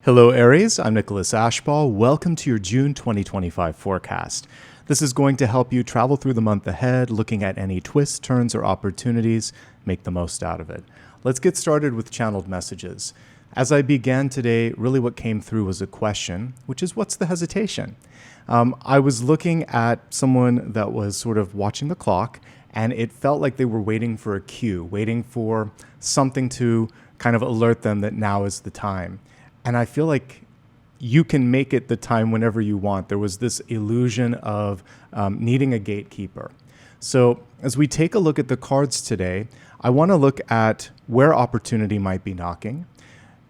Hello, Aries. I'm Nicholas Ashbaugh. Welcome to your June 2025 forecast. This is going to help you travel through the month ahead, looking at any twists, turns, or opportunities. Make the most out of it. Let's get started with channeled messages. As I began today, really what came through was a question, which is, what's the hesitation? I was looking at someone that was sort of watching the clock, and it felt like they were waiting for a cue, waiting for something to kind of alert them that now is the time. And I feel like you can make it the time whenever you want. There was this illusion of needing a gatekeeper. So as we take a look at the cards today, I want to look at where opportunity might be knocking.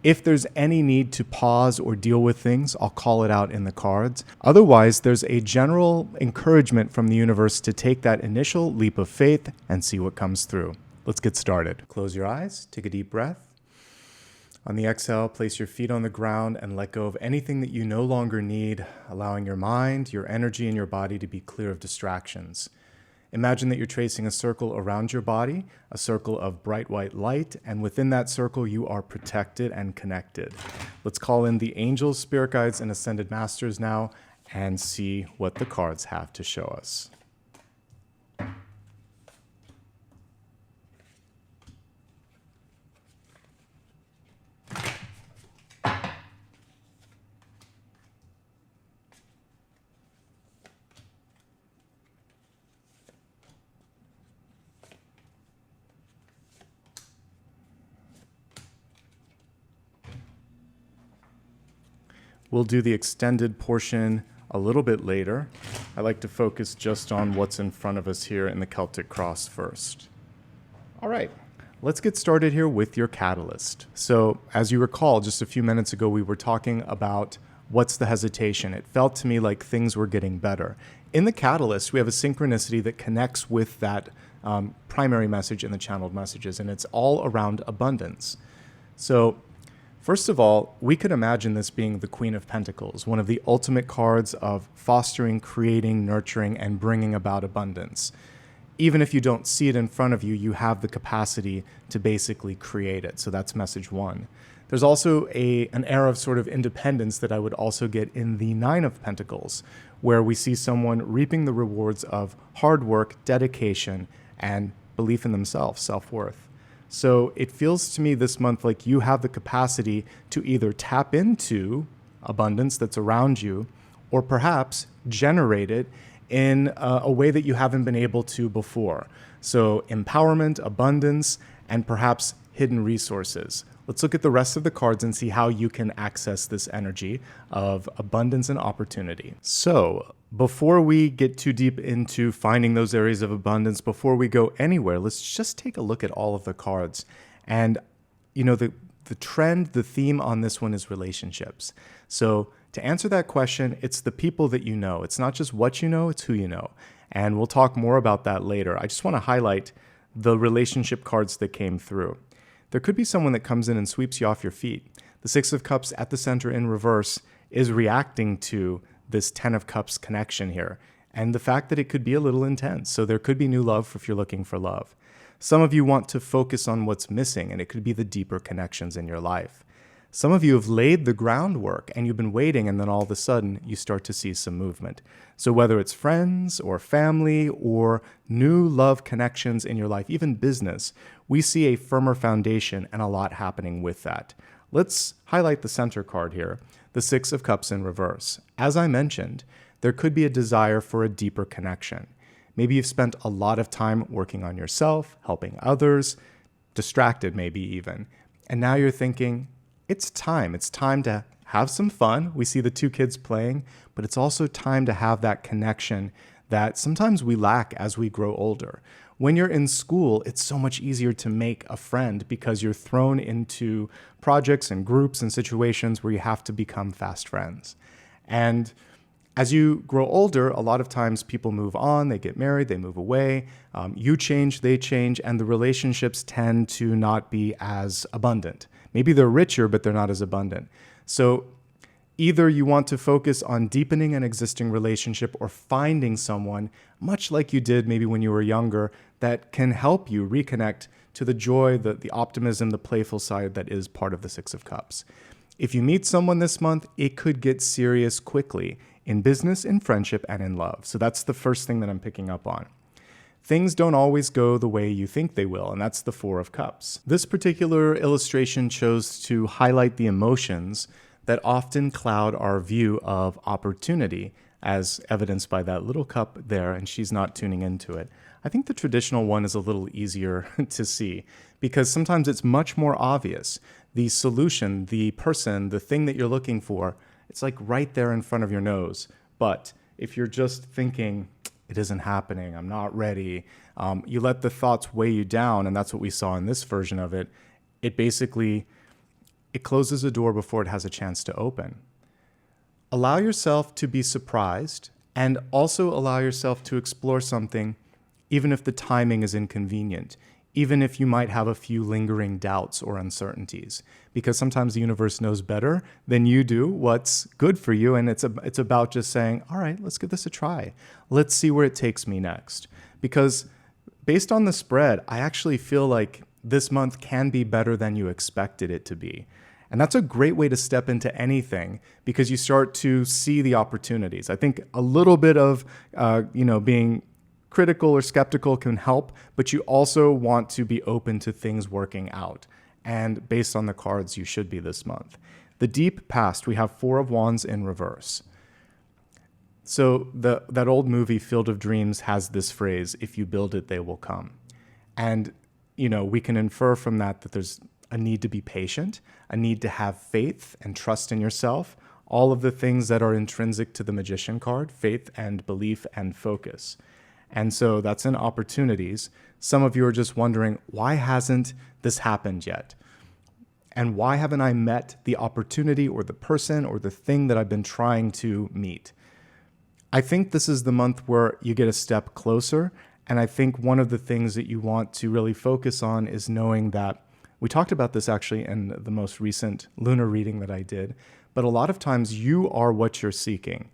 If there's any need to pause or deal with things, I'll call it out in the cards. Otherwise, there's a general encouragement from the universe to take that initial leap of faith and see what comes through. Let's get started. Close your eyes, take a deep breath. On the exhale, place your feet on the ground and let go of anything that you no longer need, allowing your mind, your energy, and your body to be clear of distractions. Imagine that you're tracing a circle around your body, a circle of bright white light, and within that circle you are protected and connected. Let's call in the angels, spirit guides, and ascended masters now and see what the cards have to show us. We'll do the extended portion a little bit later. I like to focus just on what's in front of us here in the Celtic Cross first. All right, let's get started here with your catalyst. So as you recall, just a few minutes ago, we were talking about what's the hesitation. It felt to me like things were getting better. In the catalyst, we have a synchronicity that connects with that primary message in the channeled messages, and it's all around abundance. So first of all, we could imagine this being the Queen of Pentacles, one of the ultimate cards of fostering, creating, nurturing, and bringing about abundance. Even if you don't see it in front of you, you have the capacity to basically create it. So that's message one. There's also an air of sort of independence that I would also get in the Nine of Pentacles, where we see someone reaping the rewards of hard work, dedication, and belief in themselves, self-worth. So it feels to me this month like you have the capacity to either tap into abundance that's around you or perhaps generate it in a way that you haven't been able to before. So empowerment, abundance, and perhaps hidden resources. Let's look at the rest of the cards and see how you can access this energy of abundance and opportunity. So before we get too deep into finding those areas of abundance, before we go anywhere, let's just take a look at all of the cards. And, you know, the trend, the theme on this one is relationships. So to answer that question, it's the people that you know. It's not just what you know, it's who you know. And we'll talk more about that later. I just want to highlight the relationship cards that came through. There could be someone that comes in and sweeps you off your feet. The Six of Cups at the center in reverse is reacting to this Ten of Cups connection here, and the fact that it could be a little intense. So there could be new love if you're looking for love. Some of you want to focus on what's missing, and it could be the deeper connections in your life. Some of you have laid the groundwork and you've been waiting, and then all of a sudden you start to see some movement. So whether it's friends or family or new love connections in your life, even business, we see a firmer foundation and a lot happening with that. Let's highlight the center card here, the Six of Cups in reverse. As I mentioned, there could be a desire for a deeper connection. Maybe you've spent a lot of time working on yourself, helping others, distracted maybe even. And now you're thinking, it's time to have some fun. We see the two kids playing, but it's also time to have that connection that sometimes we lack as we grow older. When you're in school, it's so much easier to make a friend because you're thrown into projects and groups and situations where you have to become fast friends. And as you grow older, a lot of times people move on, they get married, they move away, you change, they change, and the relationships tend to not be as abundant. Maybe they're richer, but they're not as abundant. So either you want to focus on deepening an existing relationship or finding someone, much like you did maybe when you were younger, that can help you reconnect to the joy, the optimism, the playful side that is part of the Six of Cups. If you meet someone this month, it could get serious quickly in business, in friendship, and in love. So that's the first thing that I'm picking up on. Things don't always go the way you think they will, and that's the Four of Cups. This particular illustration chose to highlight the emotions that often cloud our view of opportunity, as evidenced by that little cup there, and she's not tuning into it. I think the traditional one is a little easier to see because sometimes it's much more obvious. The solution, the person, the thing that you're looking for, it's like right there in front of your nose. But if you're just thinking, it isn't happening, I'm not ready, you let the thoughts weigh you down, and that's what we saw in this version of it. It closes a door before it has a chance to open. Allow yourself to be surprised and also allow yourself to explore something even if the timing is inconvenient, even if you might have a few lingering doubts or uncertainties, because sometimes the universe knows better than you do what's good for you, and it's about just saying, all right, let's give this a try. Let's see where it takes me next. Because based on the spread, I actually feel like this month can be better than you expected it to be. And that's a great way to step into anything because you start to see the opportunities. I think a little bit of, being critical or skeptical can help, but you also want to be open to things working out. And based on the cards, you should be this month. The deep past, we have Four of Wands in reverse. So that old movie, Field of Dreams, has this phrase, if you build it, they will come. And, we can infer from that there's a need to be patient, a need to have faith and trust in yourself, all of the things that are intrinsic to the Magician card, faith and belief and focus. And so that's in opportunities. Some of you are just wondering, why hasn't this happened yet? And why haven't I met the opportunity or the person or the thing that I've been trying to meet? I think this is the month where you get a step closer. And I think one of the things that you want to really focus on is knowing that we talked about this actually in the most recent lunar reading that I did, but a lot of times you are what you're seeking.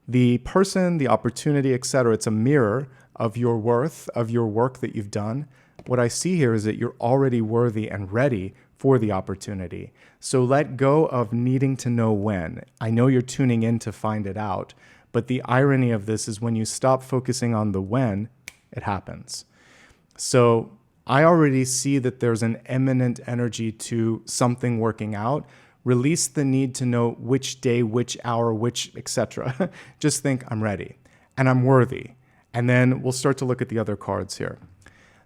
The person, the opportunity, etc., it's a mirror of your worth, of your work that you've done. What I see here is that you're already worthy and ready for the opportunity. So let go of needing to know when. I know you're tuning in to find it out, but the irony of this is when you stop focusing on the when, it happens. So I already see that there's an eminent energy to something working out. Release the need to know which day, which hour, which, etc. Just think, I'm ready and I'm worthy. And then we'll start to look at the other cards here.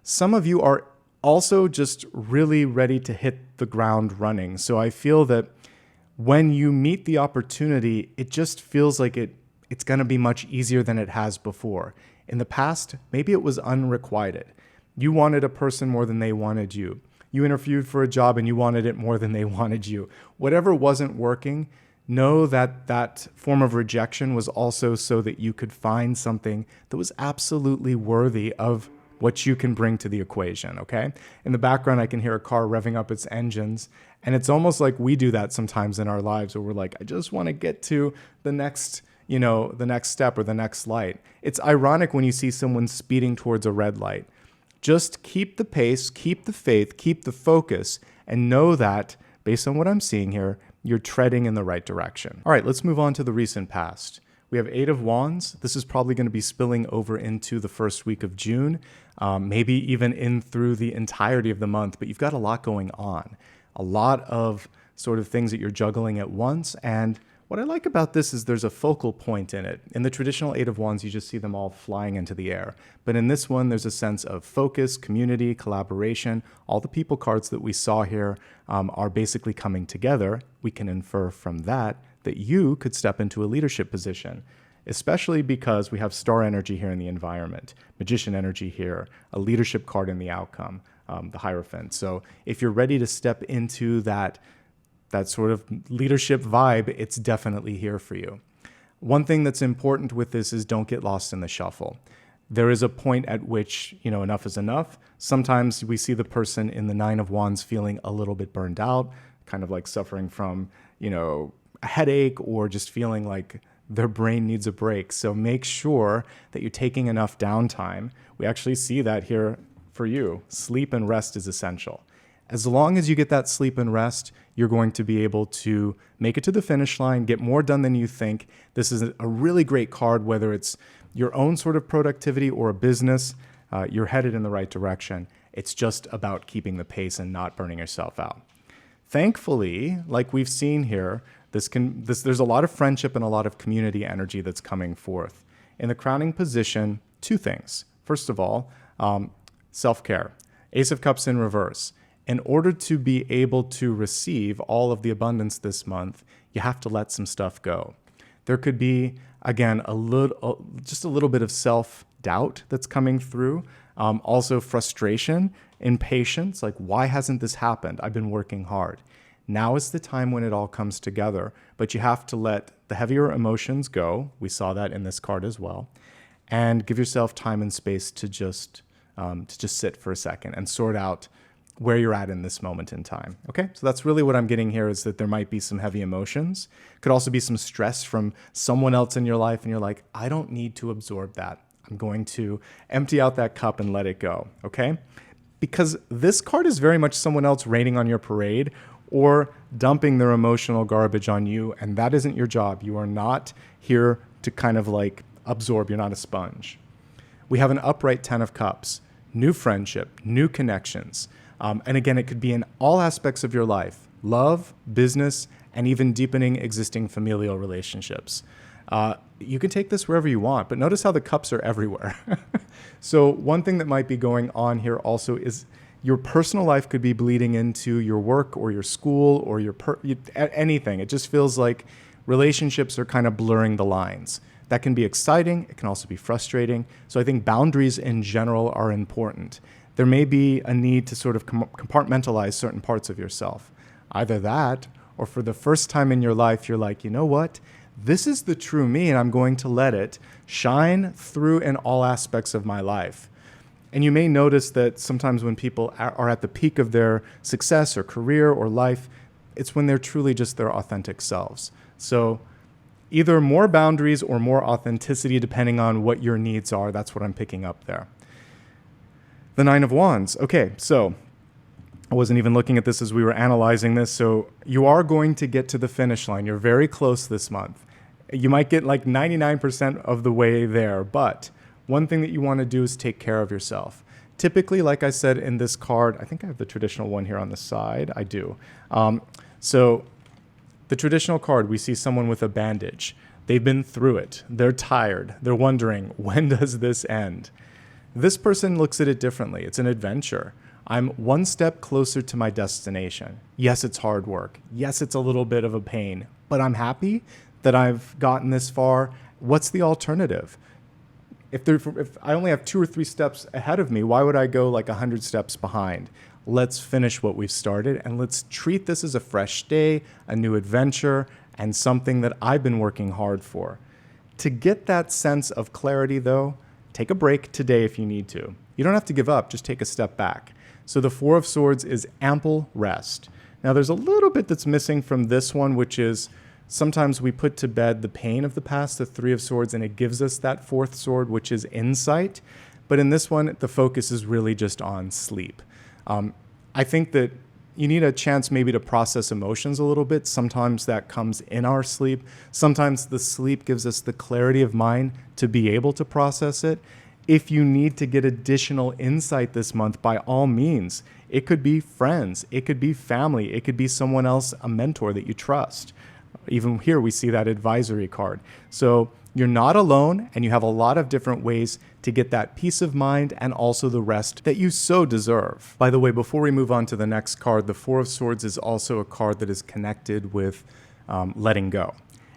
Some of you are also just really ready to hit the ground running. So I feel that when you meet the opportunity, it just feels like it's going to be much easier than it has before. In the past, maybe it was unrequited. You wanted a person more than they wanted you. You interviewed for a job and you wanted it more than they wanted you. Whatever wasn't working, know that that form of rejection was also so that you could find something that was absolutely worthy of what you can bring to the equation, okay? In the background, I can hear a car revving up its engines, and it's almost like we do that sometimes in our lives where we're like, I just want to get to the next step or the next light. It's ironic when you see someone speeding towards a red light. Just keep the pace, keep the faith, keep the focus, and know that, based on what I'm seeing here, you're treading in the right direction. All right, let's move on to the recent past. We have Eight of Wands. This is probably going to be spilling over into the first week of June, maybe even in through the entirety of the month, but you've got a lot going on, a lot of sort of things that you're juggling at once. And what I like about this is there's a focal point in it. In the traditional Eight of Wands, you just see them all flying into the air. But in this one, there's a sense of focus, community, collaboration. All the people cards that we saw here are basically coming together. We can infer from that you could step into a leadership position, especially because we have star energy here in the environment, magician energy here, a leadership card in the outcome, the Hierophant. So if you're ready to step into that sort of leadership vibe, it's definitely here for you. One thing that's important with this is don't get lost in the shuffle. There is a point at which, enough is enough. Sometimes we see the person in the Nine of Wands feeling a little bit burned out, kind of like suffering from, a headache or just feeling like their brain needs a break. So make sure that you're taking enough downtime. We actually see that here for you. Sleep and rest is essential. As long as you get that sleep and rest, you're going to be able to make it to the finish line, get more done than you think. This is a really great card, whether it's your own sort of productivity or a business, you're headed in the right direction. It's just about keeping the pace and not burning yourself out. Thankfully, like we've seen here, there's a lot of friendship and a lot of community energy that's coming forth. In the crowning position, two things. First of all, self-care. Ace of Cups in reverse. In order to be able to receive all of the abundance this month, you have to let some stuff go. There could be, again, just a little bit of self-doubt that's coming through. Also frustration, impatience, like, why hasn't this happened? I've been working hard. Now is the time when it all comes together, but you have to let the heavier emotions go. We saw that in this card as well. And give yourself time and space to just sit for a second and sort out where you're at in this moment in time. Okay, so that's really what I'm getting here, is that there might be some heavy emotions. Could also be some stress from someone else in your life, and you're like, I don't need to absorb that. I'm going to empty out that cup and let it go, okay? Because this card is very much someone else raining on your parade or dumping their emotional garbage on you, and that isn't your job. You are not here to kind of like absorb. You're not a sponge. We have an upright 10 of Cups, new friendship, new connections. And again, it could be in all aspects of your life: love, business, and even deepening existing familial relationships. You can take this wherever you want, but notice how the cups are everywhere. So one thing that might be going on here also is your personal life could be bleeding into your work or your school or anything. It just feels like relationships are kind of blurring the lines. That can be exciting. It can also be frustrating. So I think boundaries in general are important. There may be a need to sort of compartmentalize certain parts of yourself. Either that, or for the first time in your life, you're like, you know what? This is the true me, and I'm going to let it shine through in all aspects of my life. And you may notice that sometimes when people are at the peak of their success or career or life, it's when they're truly just their authentic selves. So either more boundaries or more authenticity, depending on what your needs are. That's what I'm picking up there. The Nine of Wands. Okay, so I wasn't even looking at this as we were analyzing this. So you are going to get to the finish line. You're very close this month. You might get like 99% of the way there, but one thing that you want to do is take care of yourself. Typically, like I said in this card, I think I have the traditional one here on the side. I do. So the traditional card, we see someone with a bandage. They've been through it. They're tired. They're wondering, when does this end? This person looks at it differently. It's an adventure. I'm one step closer to my destination. Yes, it's hard work. Yes, it's a little bit of a pain, but I'm happy that I've gotten this far. What's the alternative? If I only have 2 or 3 steps ahead of me, why would I go like 100 steps behind? Let's finish what we've started, and let's treat this as a fresh day, a new adventure, and something that I've been working hard for. To get that sense of clarity, though, take a break today if you need to. You don't have to give up, just take a step back. So the Four of Swords is ample rest. Now there's a little bit that's missing from this one, which is sometimes we put to bed the pain of the past, the Three of Swords, and it gives us that fourth sword, which is insight. But in this one, the focus is really just on sleep. I think that you need a chance maybe to process emotions a little bit. Sometimes that comes in our sleep. Sometimes the sleep gives us the clarity of mind to be able to process it. If you need to get additional insight this month, by all means, it could be friends, it could be family, it could be someone else, a mentor that you trust. Even here, we see that advisory card. So you're not alone, and you have a lot of different ways to get that peace of mind and also the rest that you so deserve. By the way, before we move on to the next card, the Four of Swords is also a card that is connected with letting go.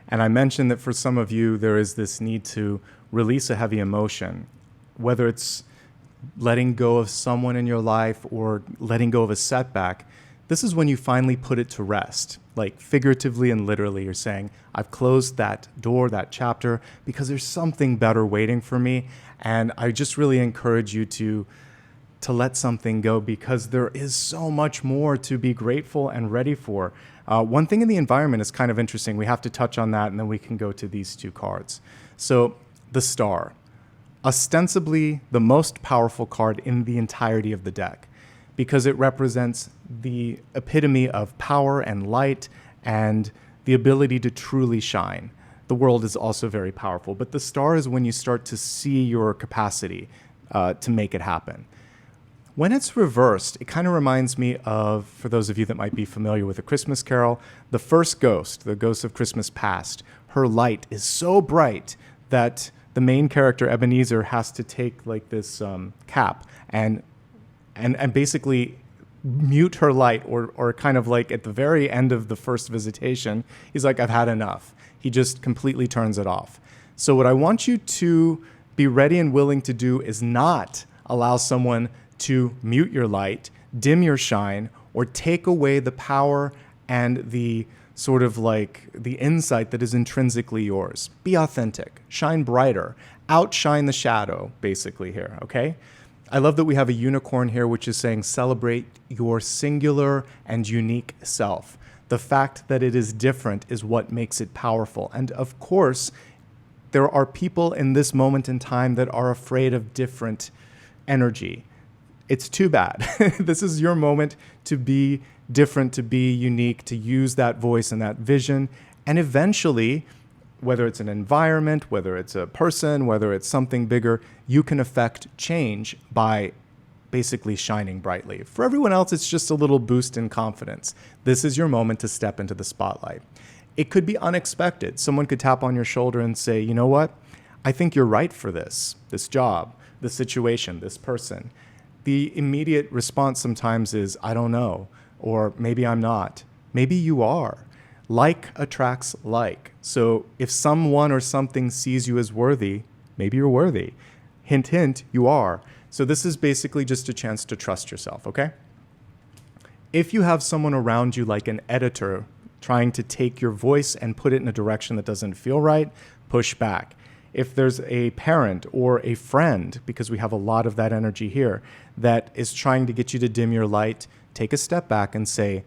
And I mentioned that for some of you, there is this need to release a heavy emotion, whether it's letting go of someone in your life or letting go of a setback. This is when you finally put it to rest. Like figuratively and literally, you're saying, I've closed that door, that chapter, because there's something better waiting for me. And I just really encourage you to let something go, because there is so much more to be grateful and ready for. One thing in the environment is kind of interesting. We have to touch on that, and then we can go to these 2 cards. So the Star, ostensibly the most powerful card in the entirety of the deck. because it represents the epitome of power and light and the ability to truly shine. The world is also very powerful, but the star is when you start to see your capacity to make it happen. When it's reversed, it kind of reminds me of, for those of you that might be familiar with A Christmas Carol, the first ghost, the ghost of Christmas Past. Her light is so bright that the main character, Ebenezer, has to take like this cap and basically mute her light, or kind of like at the very end of the first visitation, he's like, I've had enough. He just completely turns it off. So what I want you to be ready and willing to do is not allow someone to mute your light, dim your shine, or take away the power and the sort of like the insight that is intrinsically yours. Be authentic, shine brighter, outshine the shadow, basically here, okay? I love that we have a unicorn here, which is saying celebrate your singular and unique self. The fact that it is different is what makes it powerful. And of course, there are people in this moment in time that are afraid of different energy. It's too bad. This is your moment to be different, to be unique, to use that voice and that vision. And eventually, whether it's an environment, whether it's a person, whether it's something bigger, you can affect change by basically shining brightly. For everyone else, it's just a little boost in confidence. This is your moment to step into the spotlight. It could be unexpected. Someone could tap on your shoulder and say, you know what? I think you're right for this job, this situation, this person. The immediate response sometimes is, I don't know, or maybe I'm not. Maybe you are. Like attracts like. So if someone or something sees you as worthy, maybe you're worthy. Hint, hint, you are. So this is basically just a chance to trust yourself, okay? If you have someone around you like an editor trying to take your voice and put it in a direction that doesn't feel right, push back. If there's a parent or a friend, because we have a lot of that energy here, that is trying to get you to dim your light, take a step back and say,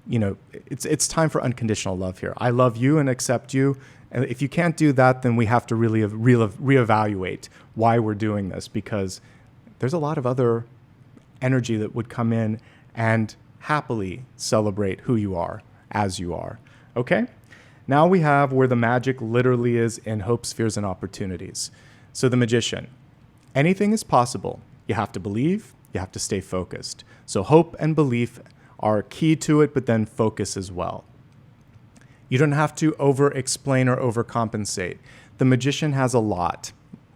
you know, it's time for unconditional love here. I love you and accept you. And if you can't do that, then we have to really reevaluate why we're doing this, because there's a lot of other energy that would come in and happily celebrate who you are as you are. Okay? Now we have where the magic literally is in hopes, fears, and opportunities. So the magician. Anything is possible. You have to believe. You have to stay focused. So hope and belief are key to it, but then focus as well. You don't have to over-explain or overcompensate. The magician has a lot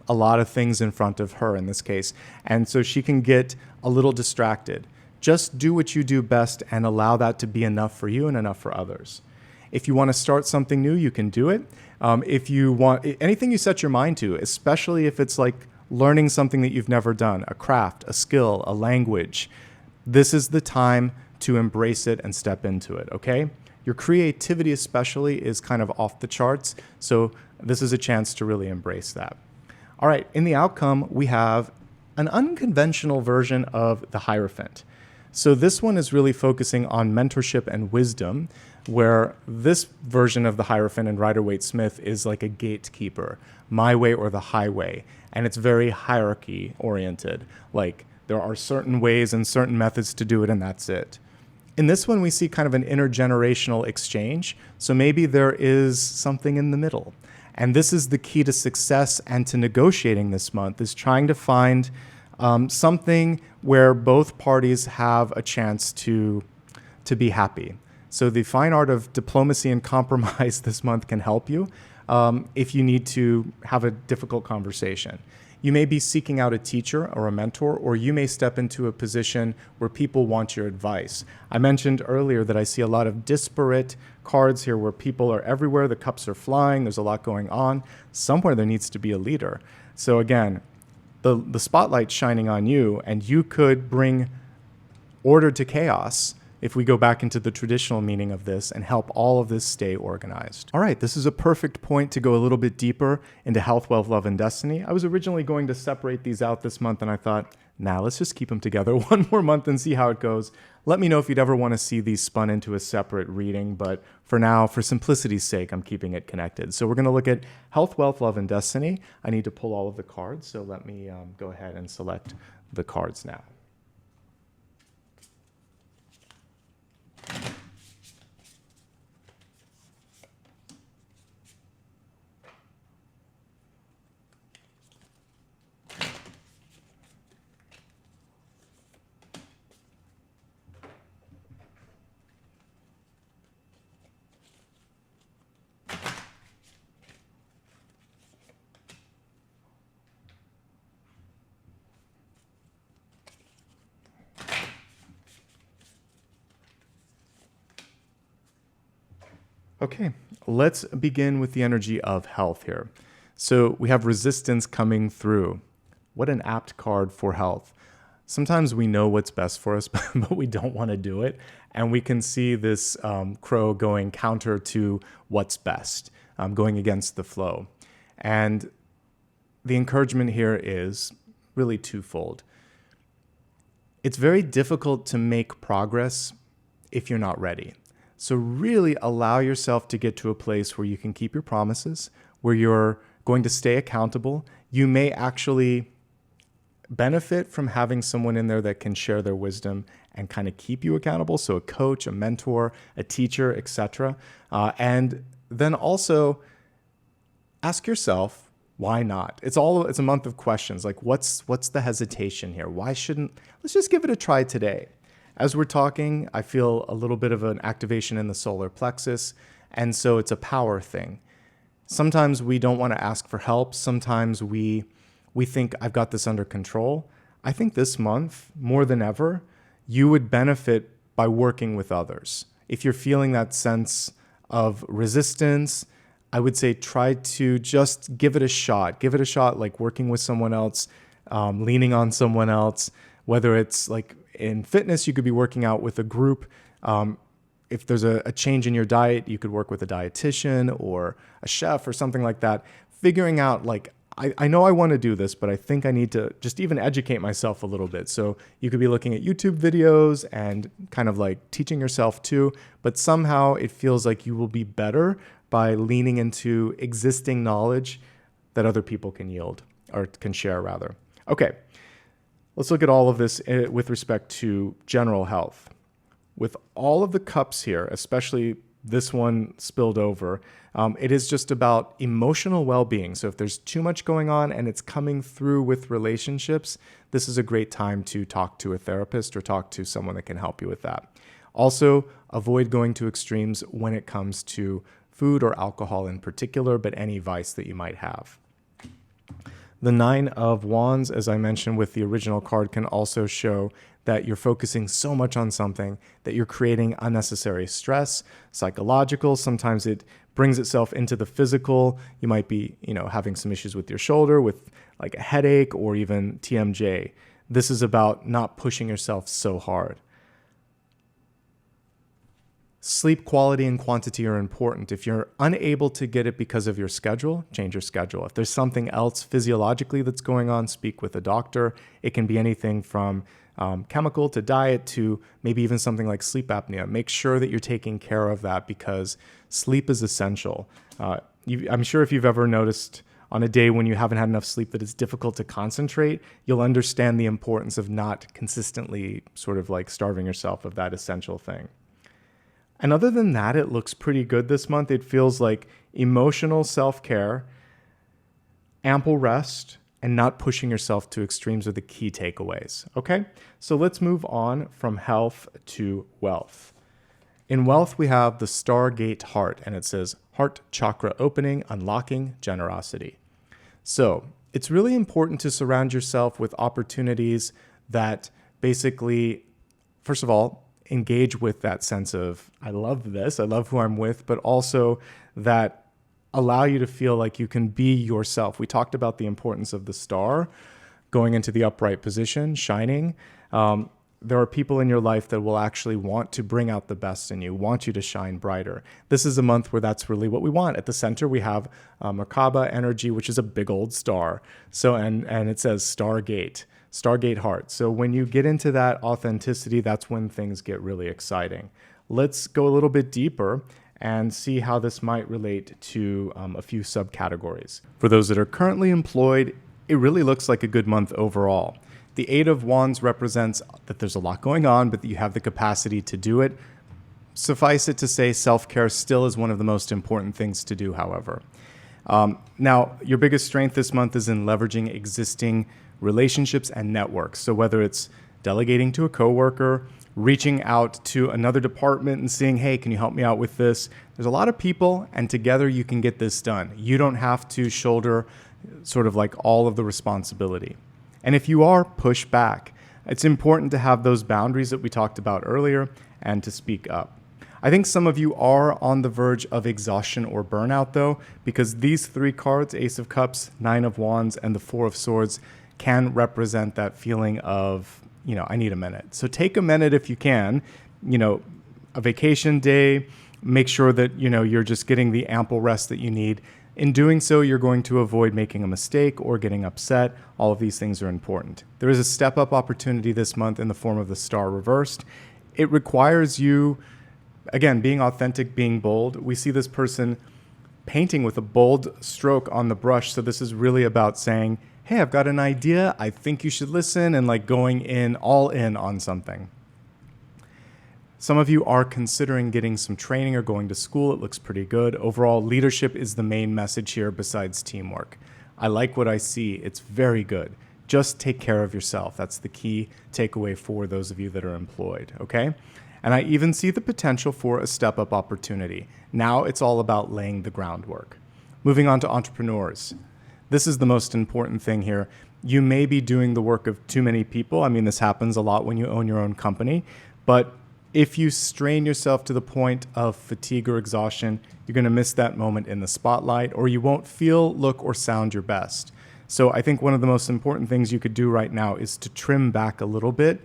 of things in front of her in this case, and so she can get a little distracted. Just do what you do best and allow that to be enough for you and enough for others. If you want to start something new, you can do it. If you want anything you set your mind to, especially if it's like learning something that you've never done, a craft, a skill, a language, this is the time to embrace it and step into it, okay? Your creativity especially is kind of off the charts, so this is a chance to really embrace that. All right, in the outcome, we have an unconventional version of the Hierophant. So this one is really focusing on mentorship and wisdom, where this version of the Hierophant in Rider-Waite-Smith is like a gatekeeper, my way or the highway, and it's very hierarchy-oriented. Like, there are certain ways and certain methods to do it, and that's it. In this one, we see kind of an intergenerational exchange, so maybe there is something in the middle. And this is the key to success and to negotiating this month, is trying to find something where both parties have a chance to be happy. So the fine art of diplomacy and compromise this month can help you if you need to have a difficult conversation. You may be seeking out a teacher or a mentor, or you may step into a position where people want your advice. I mentioned earlier that I see a lot of disparate cards here where people are everywhere, the cups are flying, there's a lot going on. Somewhere there needs to be a leader. So again, the spotlight's shining on you, and you could bring order to chaos if we go back into the traditional meaning of this and help all of this stay organized. All right, this is a perfect point to go a little bit deeper into health, wealth, love, and destiny. I was originally going to separate these out this month, and I thought, nah, let's just keep them together one more month and see how it goes. Let me know if you'd ever want to see these spun into a separate reading, but for now, for simplicity's sake, I'm keeping it connected. So we're going to look at health, wealth, love, and destiny. I need to pull all of the cards, so let me go ahead and select the cards now. Okay, let's begin with the energy of health here. So we have resistance coming through. What an apt card for health. Sometimes we know what's best for us, but we don't want to do it. And we can see this crow going counter to what's best, going against the flow. And the encouragement here is really twofold. It's very difficult to make progress if you're not ready. So really allow yourself to get to a place where you can keep your promises, where you're going to stay accountable. You may actually benefit from having someone in there that can share their wisdom and kind of keep you accountable. So a coach, a mentor, a teacher, etc. And then also ask yourself, why not? It's a month of questions. Like what's the hesitation here? Let's just give it a try today. As we're talking, I feel a little bit of an activation in the solar plexus. And so it's a power thing. Sometimes we don't want to ask for help. Sometimes we think I've got this under control. I think this month, more than ever, you would benefit by working with others. If you're feeling that sense of resistance, I would say try to just give it a shot. Give it a shot like working with someone else, leaning on someone else, whether it's like in fitness, you could be working out with a group. If there's a change in your diet, you could work with a dietitian or a chef or something like that. Figuring out like, I know I want to do this, but I think I need to just even educate myself a little bit. So you could be looking at YouTube videos and kind of like teaching yourself too, but somehow it feels like you will be better by leaning into existing knowledge that other people can yield or can share rather. Okay, let's look at all of this with respect to general health. With all of the cups here, especially this one spilled over, it is just about emotional well-being. So if there's too much going on and it's coming through with relationships, this is a great time to talk to a therapist or talk to someone that can help you with that. Also, avoid going to extremes when it comes to food or alcohol in particular, but any vice that you might have. The Nine of Wands, as I mentioned with the original card, can also show that you're focusing so much on something that you're creating unnecessary stress, psychological. Sometimes it brings itself into the physical. You might be, having some issues with your shoulder, with like a headache or even TMJ. This is about not pushing yourself so hard. Sleep quality and quantity are important. If you're unable to get it because of your schedule, change your schedule. If there's something else physiologically that's going on, speak with a doctor. It can be anything from chemical to diet to maybe even something like sleep apnea. Make sure that you're taking care of that because sleep is essential. I'm sure if you've ever noticed on a day when you haven't had enough sleep that it's difficult to concentrate, you'll understand the importance of not consistently sort of like starving yourself of that essential thing. And other than that, it looks pretty good this month. It feels like emotional self-care, ample rest, and not pushing yourself to extremes are the key takeaways. Okay, so let's move on from health to wealth. In wealth, we have the Stargate Heart, and it says heart chakra opening, unlocking generosity. So it's really important to surround yourself with opportunities that basically, first of all, engage with that sense of, I love this, I love who I'm with, but also that allow you to feel like you can be yourself. We talked about the importance of the star going into the upright position, shining. There are people in your life that will actually want to bring out the best in you, want you to shine brighter. This is a month where that's really what we want. At the center, we have Merkaba energy, which is a big old star. So, and it says Stargate Heart. So when you get into that authenticity, that's when things get really exciting. Let's go a little bit deeper and see how this might relate to a few subcategories. For those that are currently employed, it really looks like a good month overall. The Eight of Wands represents that there's a lot going on, but that you have the capacity to do it. Suffice it to say, self-care still is one of the most important things to do, however. Now, your biggest strength this month is in leveraging existing relationships and networks. So whether it's delegating to a coworker, reaching out to another department and saying, hey, can you help me out with this? There's a lot of people, and together you can get this done. You don't have to shoulder sort of like all of the responsibility. And if you are, push back. It's important to have those boundaries that we talked about earlier and to speak up. I think some of you are on the verge of exhaustion or burnout, though, because these three cards, Ace of Cups, Nine of Wands, and the Four of Swords, can represent that feeling of, I need a minute. So take a minute if you can, a vacation day, make sure that, you're just getting the ample rest that you need. In doing so, you're going to avoid making a mistake or getting upset. All of these things are important. There is a step-up opportunity this month in the form of the Star reversed. It requires you, again, being authentic, being bold. We see this person painting with a bold stroke on the brush. So this is really about saying, hey, I've got an idea. I think you should listen, and like going in all in on something. Some of you are considering getting some training or going to school. It looks pretty good. Overall, leadership is the main message here besides teamwork. I like what I see. It's very good. Just take care of yourself. That's the key takeaway for those of you that are employed, okay? And I even see the potential for a step-up opportunity. Now it's all about laying the groundwork. Moving on to entrepreneurs. This is the most important thing here. You may be doing the work of too many people. I mean, this happens a lot when you own your own company, but if you strain yourself to the point of fatigue or exhaustion, you're going to miss that moment in the spotlight, or you won't feel, look, or sound your best. So I think one of the most important things you could do right now is to trim back a little bit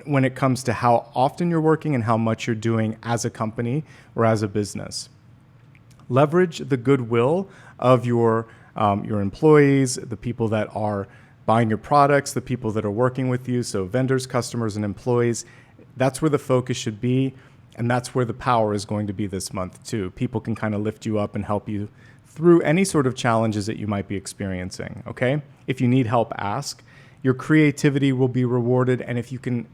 when it comes to how often you're working and how much you're doing as a company or as a business. Leverage the goodwill of your employees, the people that are buying your products, the people that are working with you, so vendors, customers, and employees. That's where the focus should be, and that's where the power is going to be this month too. People can kind of lift you up and help you through any sort of challenges that you might be experiencing, okay? If you need help, ask. Your creativity will be rewarded, and if you can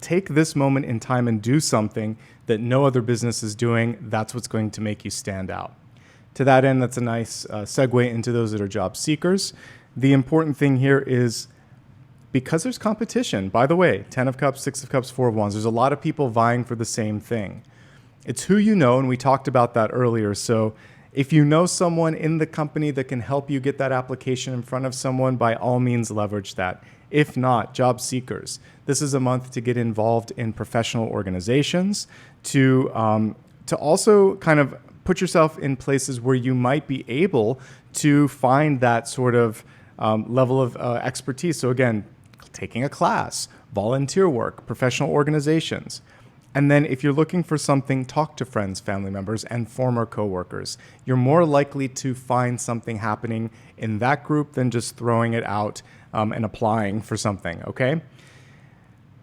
take this moment in time and do something that no other business is doing, that's what's going to make you stand out. To that end, that's a nice segue into those that are job seekers. The important thing here is, because there's competition, by the way, 10 of Cups, 6 of Cups, 4 of Wands, there's a lot of people vying for the same thing. It's who you know, and we talked about that earlier. So if you know someone in the company that can help you get that application in front of someone, by all means leverage that. If not, job seekers. This is a month to get involved in professional organizations, to also kind of put yourself in places where you might be able to find that sort of level of expertise. So again, taking a class, volunteer work, professional organizations. And then if you're looking for something, talk to friends, family members, and former coworkers. You're more likely to find something happening in that group than just throwing it out and applying for something, okay?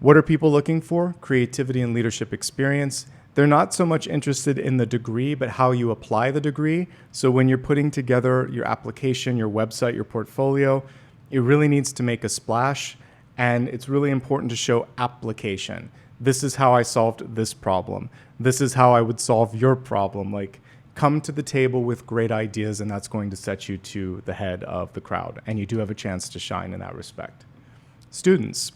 What are people looking for? Creativity and leadership experience. They're not so much interested in the degree, but how you apply the degree. So when you're putting together your application, your website, your portfolio, it really needs to make a splash. And it's really important to show application. This is how I solved this problem. This is how I would solve your problem. Like, come to the table with great ideas, and that's going to set you to the head of the crowd. And you do have a chance to shine in that respect. Students.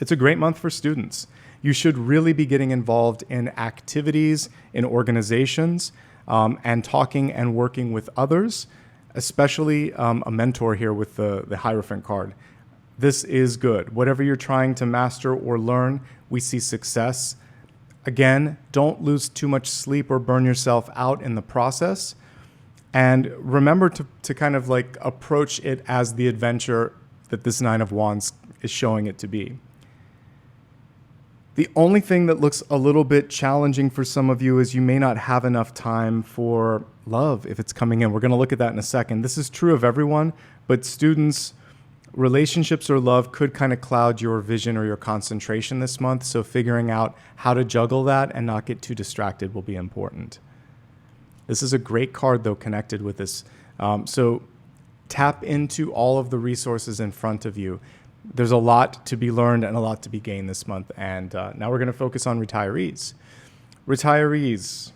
It's a great month for students. You should really be getting involved in activities, in organizations, and talking and working with others, especially a mentor here with the Hierophant card. This is good. Whatever you're trying to master or learn, we see success. Again, don't lose too much sleep or burn yourself out in the process. And remember to kind of like approach it as the adventure that this Nine of Wands is showing it to be. The only thing that looks a little bit challenging for some of you is you may not have enough time for love if it's coming in. We're going to look at that in a second. This is true of everyone, but students, relationships or love could kind of cloud your vision or your concentration this month. So figuring out how to juggle that and not get too distracted will be important. This is a great card, though, connected with this. So tap into all of the resources in front of you. There's a lot to be learned and a lot to be gained this month. And now we're going to focus on retirees. Retirees,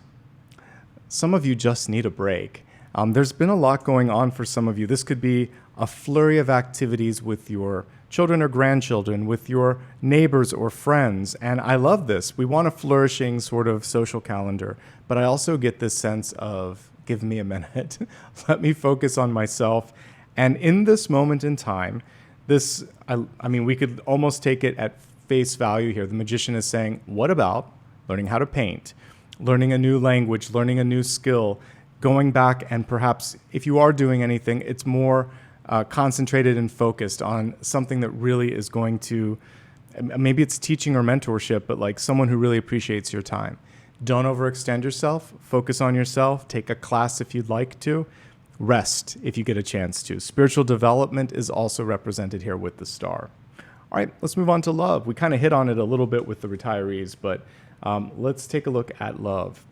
some of you just need a break. There's been a lot going on for some of you. This could be a flurry of activities with your children or grandchildren, with your neighbors or friends. And I love this. We want a flourishing sort of social calendar. But I also get this sense of, give me a minute. Let me focus on myself. And in this moment in time, I mean, we could almost take it at face value here. The magician is saying, what about learning how to paint? learning a new language, learning a new skill, going back, and perhaps if you are doing anything, it's more concentrated and focused on something that really is going to, maybe it's teaching or mentorship, but like someone who really appreciates your time. Don't overextend yourself. Focus on yourself. Take a class if you'd like to. Rest if you get a chance to. Spiritual development is also represented here with the star. All right, let's move on to love. We kind of hit on it a little bit with the retirees, but let's take a look at love.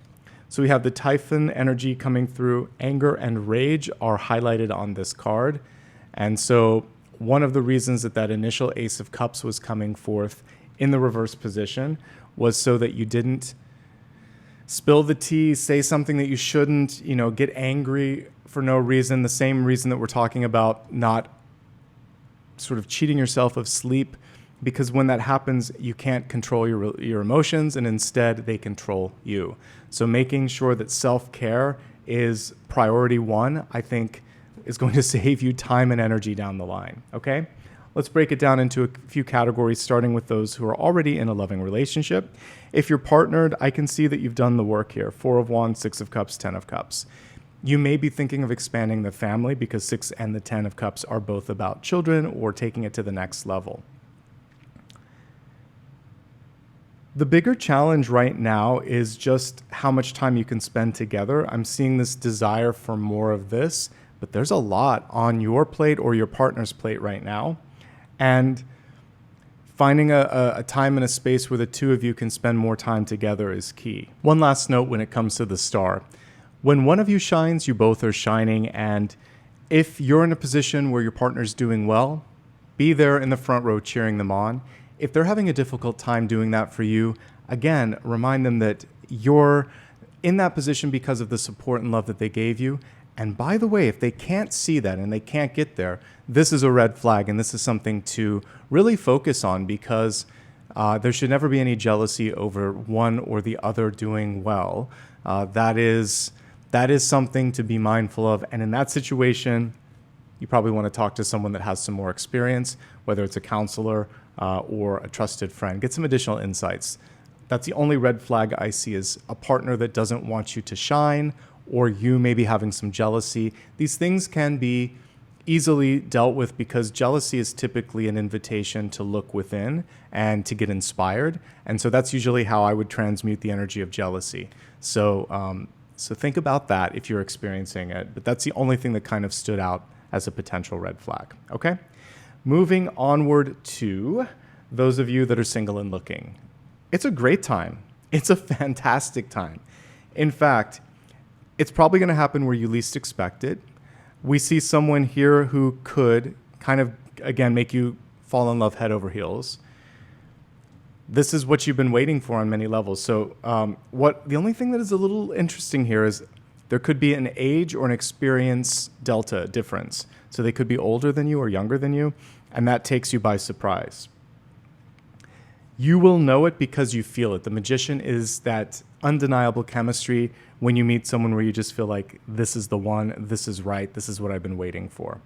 So we have the Typhon energy coming through. Anger and rage are highlighted on this card. And so one of the reasons that that initial Ace of Cups was coming forth in the reverse position was so that you didn't spill the tea, say something that you shouldn't, get angry for no reason, the same reason that we're talking about not sort of cheating yourself of sleep, because when that happens, you can't control your emotions, and instead they control you. So making sure that self-care is priority one, I think, is going to save you time and energy down the line, okay? Let's break it down into a few categories, starting with those who are already in a loving relationship. If you're partnered, I can see that you've done the work here. 4 of Wands, 6 of Cups, 10 of Cups. You may be thinking of expanding the family because 6 and the 10 of Cups are both about children or taking it to the next level. The bigger challenge right now is just how much time you can spend together. I'm seeing this desire for more of this, but there's a lot on your plate or your partner's plate right now. And finding a time and a space where the two of you can spend more time together is key. One last note when it comes to the star. When one of you shines, you both are shining. And if you're in a position where your partner's doing well, be there in the front row cheering them on. If they're having a difficult time doing that for you, again, remind them that you're in that position because of the support and love that they gave you. And by the way, if they can't see that and they can't get there, this is a red flag, and this is something to really focus on, because there should never be any jealousy over one or the other doing well. That is something to be mindful of. And in that situation, you probably want to talk to someone that has some more experience, whether it's a counselor or a trusted friend. Get some additional insights. That's the only red flag I see, is a partner that doesn't want you to shine, or you maybe having some jealousy. These things can be easily dealt with because jealousy is typically an invitation to look within and to get inspired. And so that's usually how I would transmute the energy of jealousy. So think about that if you're experiencing it. But that's the only thing that kind of stood out as a potential red flag. Okay? Moving onward to those of you that are single and looking. It's a great time. It's a fantastic time. In fact, it's probably going to happen where you least expect it. We see someone here who could kind of, again, make you fall in love head over heels. This is what you've been waiting for on many levels. So the only thing that is a little interesting here is there could be an age or an experience delta difference. So they could be older than you or younger than you, and that takes you by surprise. You will know it because you feel it. The magician is that undeniable chemistry when you meet someone where you just feel like this is the one, this is right, this is what I've been waiting for.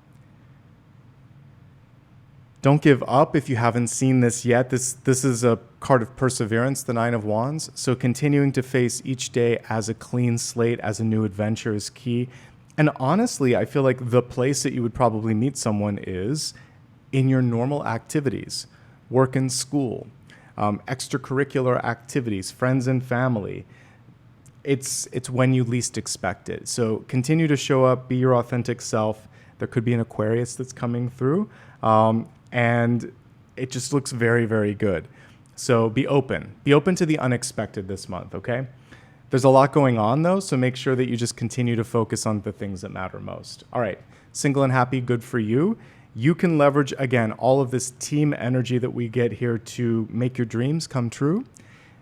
Don't give up if you haven't seen this yet. This is a card of perseverance, the 9 of Wands. So continuing to face each day as a clean slate, as a new adventure is key. And honestly, I feel like the place that you would probably meet someone is in your normal activities, work and school, extracurricular activities, friends and family. It's when you least expect it. So continue to show up, be your authentic self. There could be an Aquarius that's coming through, and it just looks very, very good. So be open. Be open to the unexpected this month, okay? There's a lot going on, though, so make sure that you just continue to focus on the things that matter most. All right, single and happy, good for you. You can leverage, again, all of this team energy that we get here to make your dreams come true.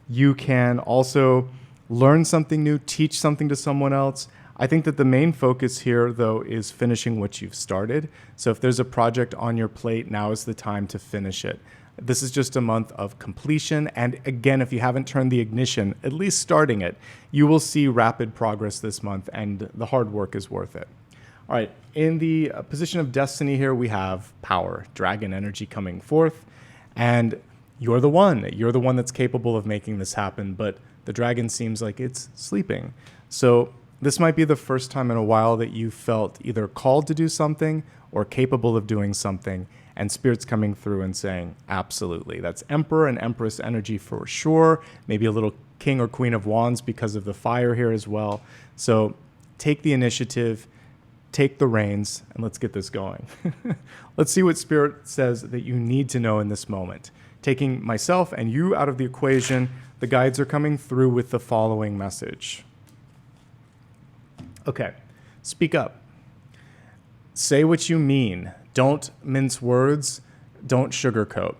You can also learn something new, teach something to someone else. I think that the main focus here, though, is finishing what you've started. So if there's a project on your plate, now is the time to finish it. This is just a month of completion. And again, if you haven't turned the ignition, at least starting it, you will see rapid progress this month, and the hard work is worth it. All right, in the position of destiny here, we have power, dragon energy coming forth, and you're the one that's capable of making this happen. But The dragon seems like it's sleeping. So this might be the first time in a while that you felt either called to do something or capable of doing something, and Spirit's coming through and saying, absolutely. That's Emperor and Empress energy for sure. Maybe a little King or Queen of Wands because of the fire here as well. So take the initiative, take the reins, and let's get this going. Let's see what Spirit says that you need to know in this moment. Taking myself and you out of the equation, the guides are coming through with the following message. Okay, speak up. Say what you mean. Don't mince words. Don't sugarcoat.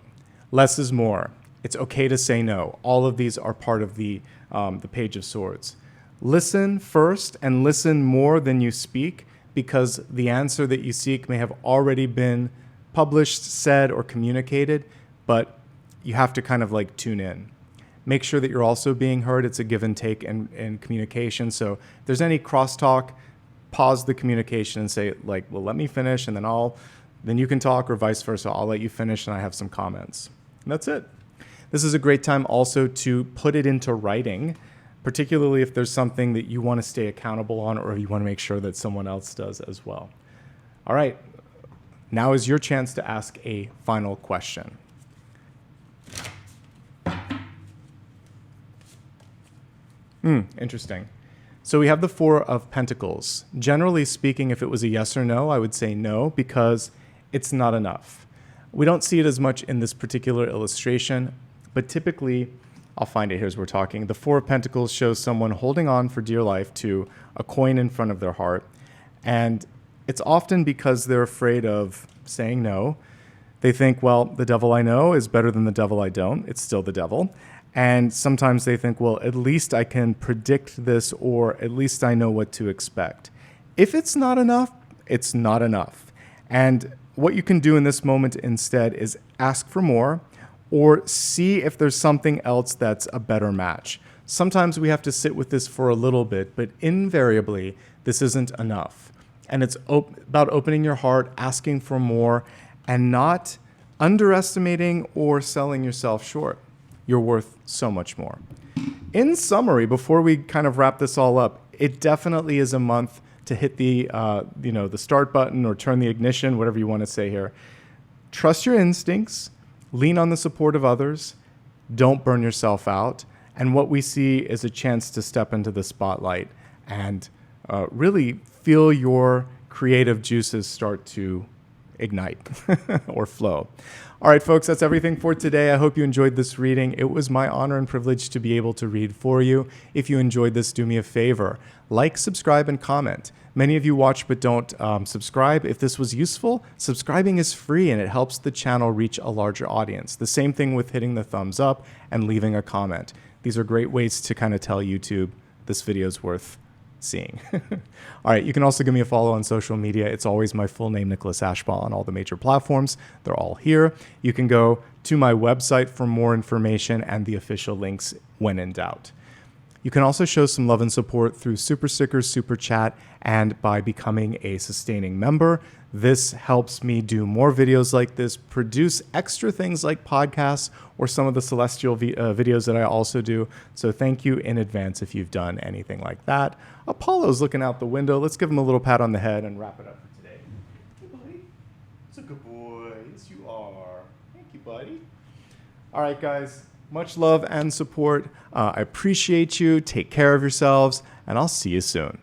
Less is more. It's okay to say no. All of these are part of the Page of Swords. Listen first and listen more than you speak, because the answer that you seek may have already been published, said, or communicated, but you have to kind of like tune in. Make sure that you're also being heard. It's a give and take in communication. So if there's any crosstalk, pause the communication and say, like, well, let me finish, and then you can talk, or vice versa. I'll let you finish and I have some comments. And that's it. This is a great time also to put it into writing, particularly if there's something that you want to stay accountable on, or you want to make sure that someone else does as well. All right. Now is your chance to ask a final question. Interesting. So we have the Four of Pentacles. Generally speaking, if it was a yes or no, I would say no, because it's not enough. We don't see it as much in this particular illustration, but typically, I'll find it here as we're talking. The Four of Pentacles shows someone holding on for dear life to a coin in front of their heart. And it's often because they're afraid of saying no. They think, well, the devil I know is better than the devil I don't. It's still the devil. And sometimes they think, well, at least I can predict this, or at least I know what to expect. If it's not enough, it's not enough. And what you can do in this moment instead is ask for more, or see if there's something else that's a better match. Sometimes we have to sit with this for a little bit, but invariably, this isn't enough. And it's about opening your heart, asking for more, and not underestimating or selling yourself short. You're worth so much more. In summary, before we kind of wrap this all up, it definitely is a month to hit the start button or turn the ignition, whatever you want to say here. Trust your instincts, lean on the support of others, don't burn yourself out. And what we see is a chance to step into the spotlight and really feel your creative juices start to ignite or flow. All right, folks, that's everything for today. I hope you enjoyed this reading. It was my honor and privilege to be able to read for you. If you enjoyed this, do me a favor. Like, subscribe, and comment. Many of you watch but don't subscribe. If this was useful, subscribing is free and it helps the channel reach a larger audience. The same thing with hitting the thumbs up and leaving a comment. These are great ways to kind of tell YouTube this video is worth seeing. All right, you can also give me a follow on social media. It's always my full name, Nicholas Ashbaugh, on all the major platforms. They're all here. You can go to my website for more information and the official links when in doubt. You can also show some love and support through Super Stickers, Super Chat, and by becoming a sustaining member. This helps me do more videos like this, produce extra things like podcasts or some of the celestial videos that I also do. So thank you in advance if you've done anything like that. Apollo's looking out the window. Let's give him a little pat on the head and wrap it up for today. Hey, buddy. It's a good boy. Yes, you are. Thank you, buddy. All right, guys. Much love and support. I appreciate you. Take care of yourselves, and I'll see you soon.